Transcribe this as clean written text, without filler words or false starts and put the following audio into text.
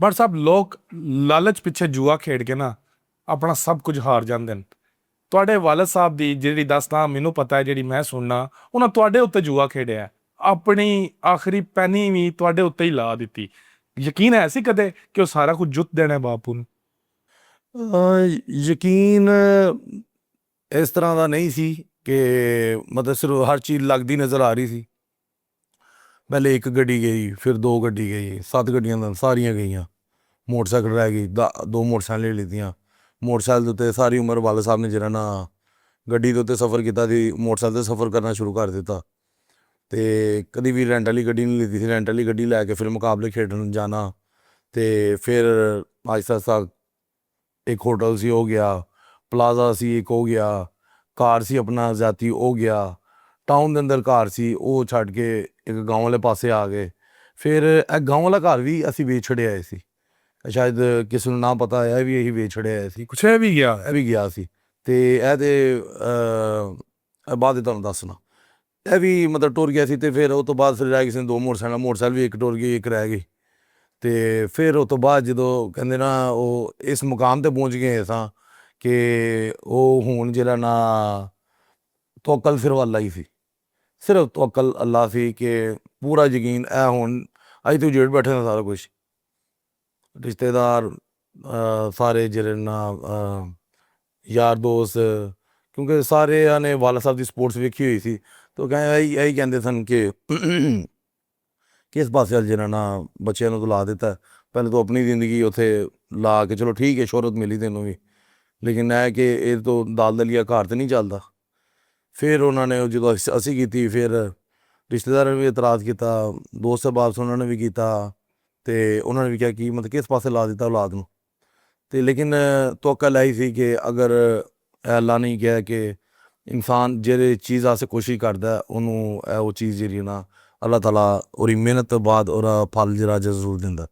But ਸਾਹਿਬ ਲੋਕ ਲਾਲਚ ਪਿੱਛੇ ਜੂਆ ਖੇਡ ਕੇ ਨਾ ਆਪਣਾ ਸਭ ਕੁਝ ਹਾਰ ਜਾਂਦੇ ਨੇ। ਤੁਹਾਡੇ ਵਾਲਦ ਸਾਹਿਬ ਦੀ ਜਿਹੜੀ ਦੱਸਦਾ ਮੈਨੂੰ ਪਤਾ ਹੈ, ਜਿਹੜੀ ਮੈਂ ਸੁਣਨਾ, ਉਹਨਾਂ ਤੁਹਾਡੇ ਉੱਤੇ ਜੂਆ ਖੇਡਿਆ, ਆਪਣੀ ਆਖਰੀ ਪੈਨੀ ਵੀ ਤੁਹਾਡੇ ਉੱਤੇ ਹੀ ਲਾ ਦਿੱਤੀ। ਯਕੀਨ ਹੈ ਸੀ ਕਦੇ ਕਿ ਉਹ ਸਾਰਾ ਕੁਝ ਜੁੱਤ ਦੇਣਾ ਬਾਪੂ ਨੂੰ? ਯਕੀਨ ਇਸ ਤਰ੍ਹਾਂ ਦਾ ਨਹੀਂ ਸੀ ਕਿ ਮਤਲਬ ਸਿਰਫ ਹਰ ਚੀਜ਼ ਲੱਗਦੀ ਨਜ਼ਰ ਆ ਰਹੀ ਸੀ। ਪਹਿਲੇ ਇੱਕ ਗੱਡੀ ਗਈ, ਫਿਰ ਦੋ ਗੱਡੀ ਗਈ, 7 ਗੱਡੀਆਂ ਤਾਂ ਸਾਰੀਆਂ ਗਈਆਂ। ਮੋਟਰਸਾਈਕਲ ਰਹਿ ਗਈ, 2 ਮੋਟਰਸਾਈਕਲ ਲੈ ਲਿੱਤੀਆਂ। ਮੋਟਰਸਾਈਕਲ ਦੇ ਉੱਤੇ ਸਾਰੀ ਉਮਰ ਵਾਲਦ ਸਾਹਿਬ ਨੇ ਜਿਹੜਾ ਨਾ ਗੱਡੀ ਦੇ ਉੱਤੇ ਸਫ਼ਰ ਕੀਤਾ ਸੀ, ਮੋਟਰਸਾਈਕਲ 'ਤੇ ਸਫ਼ਰ ਕਰਨਾ ਸ਼ੁਰੂ ਕਰ ਦਿੱਤਾ। ਅਤੇ ਕਦੀ ਵੀ ਰੈਂਟ ਵਾਲੀ ਗੱਡੀ ਨਹੀਂ ਲਿੱਤੀ ਸੀ। ਰੈਂਟ ਵਾਲੀ ਗੱਡੀ ਲੈ ਕੇ ਫਿਰ ਮੁਕਾਬਲੇ ਖੇਡਣ ਜਾਣਾ। ਅਤੇ ਫਿਰ ਆਹਿਸਤਾ ਆਹਿਸਤਾ ਇੱਕ ਹੋਟਲ ਸੀ, ਹੋ ਗਿਆ। ਪਲਾਜ਼ਾ ਸੀ, ਇੱਕ ਹੋ ਗਿਆ। ਘਰ ਸੀ ਆਪਣਾ ਜ਼ਾਤੀ, ਹੋ ਗਿਆ। ਟਾਊਨ ਦੇ ਅੰਦਰ ਘਰ ਸੀ, ਉਹ ਛੱਡ ਕੇ ਇੱਕ ਗਾঁव ਵਾਲੇ ਪਾਸੇ ਆ ਗਏ। ਫਿਰ ਇਹ ਗਾँव ਵਾਲਾ ਘਰ ਵੀ ਅਸੀਂ ਵੇਚ ਛੱਡਿਆ ਆਏ ਸੀ। ਸ਼ਾਇਦ ਕਿਸੇ ਨੂੰ ਨਾ ਪਤਾ ਹੈ, ਇਹ ਵੀ ਅਸੀਂ ਵੇਚ ਛੱਡਿਆ ਆਏ ਸੀ। ਕੁਛ ਇਹ ਵੀ ਗਿਆ। ਇਹ ਵੀ ਗਿਆ ਸੀ। ਅਤੇ ਇਹ ਬਾਅਦ ਤੁਹਾਨੂੰ ਦੱਸਣਾ, ਇਹ ਵੀ ਮਤਲਬ ਟੁਰ ਗਿਆ ਸੀ। ਅਤੇ ਫਿਰ ਉਹ ਤੋਂ ਬਾਅਦ ਫਿਰ ਰਹਿ ਗਏ ਸੀ 2 ਮੋਟਰਸਾਈਕਲ ਵੀ ਇੱਕ ਟੁਰ ਗਈ, ਇੱਕ ਰਹਿ ਗਈ। ਅਤੇ ਫਿਰ ਉਹ ਤੋਂ ਬਾਅਦ ਜਦੋਂ ਕਹਿੰਦੇ ਨਾ ਉਹ ਇਸ ਮੁਕਾਮ 'ਤੇ ਪਹੁੰਚ ਗਏ ਸਾਂ ਕਿ ਉਹ ਹੁਣ ਜਿਹੜਾ ਨਾ ਤਵੱਕਲ ਸਿਰਫ ਅੱਲਾ ਹੀ ਸੀ। ਸਿਰਫ ਤਵੱਕਲ ਅੱਲਾ ਸੀ ਕਿ ਪੂਰਾ ਯਕੀਨ ਇਹ ਹੁਣ ਅੱਜ ਤੂੰ ਜੇੜ ਬੈਠੇ ਨੇ ਸਾਰਾ ਕੁਛ ਰਿਸ਼ਤੇਦਾਰ ਸਾਰੇ ਜਿਹੜੇ ਨਾ ਯਾਰ ਦੋਸਤ, ਕਿਉਂਕਿ ਸਾਰਿਆਂ ਨੇ ਵਾਲਾ ਸਾਹਿਬ ਦੀ ਸਪੋਰਟਸ ਵੇਖੀ ਹੋਈ ਸੀ। ਤਾਂ ਇਹੀ ਕਹਿੰਦੇ ਸਨ ਕਿ ਕਿਸ ਪਾਸੇ ਜਿਹੜਾ ਨਾ ਬੱਚਿਆਂ ਨੂੰ ਤਾਂ ਲਾ ਦਿੱਤਾ। ਪਹਿਲੇ ਤੂੰ ਆਪਣੀ ਜ਼ਿੰਦਗੀ ਉੱਥੇ ਲਾ ਕੇ ਚਲੋ ਠੀਕ ਹੈ, ਸ਼ੋਹਰਤ ਮਿਲੀ ਤੈਨੂੰ ਵੀ, ਲੇਕਿਨ ਇਹ ਕਿ ਇਹ ਤੋਂ ਦਾਲ ਦਲੀਆ ਘਰ 'ਤੇ ਨਹੀਂ ਚੱਲਦਾ। ਫਿਰ ਉਹਨਾਂ ਨੇ ਜਦੋਂ ਅਸੀਂ ਕੀਤੀ, ਫਿਰ ਰਿਸ਼ਤੇਦਾਰਾਂ ਨੇ ਵੀ ਇਤਰਾਜ਼ ਕੀਤਾ, ਦੋਸਤ ਅਹਿਬਾਬ ਉਹਨਾਂ ਨੇ ਵੀ ਕੀਤਾ। ਅਤੇ ਉਹਨਾਂ ਨੇ ਵੀ ਕਿਹਾ ਕਿ ਮਤਲਬ ਕਿਸ ਪਾਸੇ ਲਾ ਦਿੱਤਾ ਔਲਾਦ ਨੂੰ। ਅਤੇ ਲੇਕਿਨ ਤਵੱਕਲ ਇਹੀ ਸੀ ਕਿ ਅਗਰ ਅੱਲਾ ਨੇ ਕਿਹਾ ਕਿ ਇਨਸਾਨ ਜਿਹੜੇ ਚੀਜ਼ ਵਾਸਤੇ ਕੋਸ਼ਿਸ਼ ਕਰਦਾ ਉਹਨੂੰ ਉਹ ਚੀਜ਼ ਜਿਹੜੀ ਨਾ ਅੱਲਾਹ ਤਾਲਾ ਉਹਦੀ ਮਿਹਨਤ ਤੋਂ ਬਾਅਦ ਉਹਦਾ ਫਲ ਜਿਹੜਾ ਜ਼ਰੂਰ ਦਿੰਦਾ।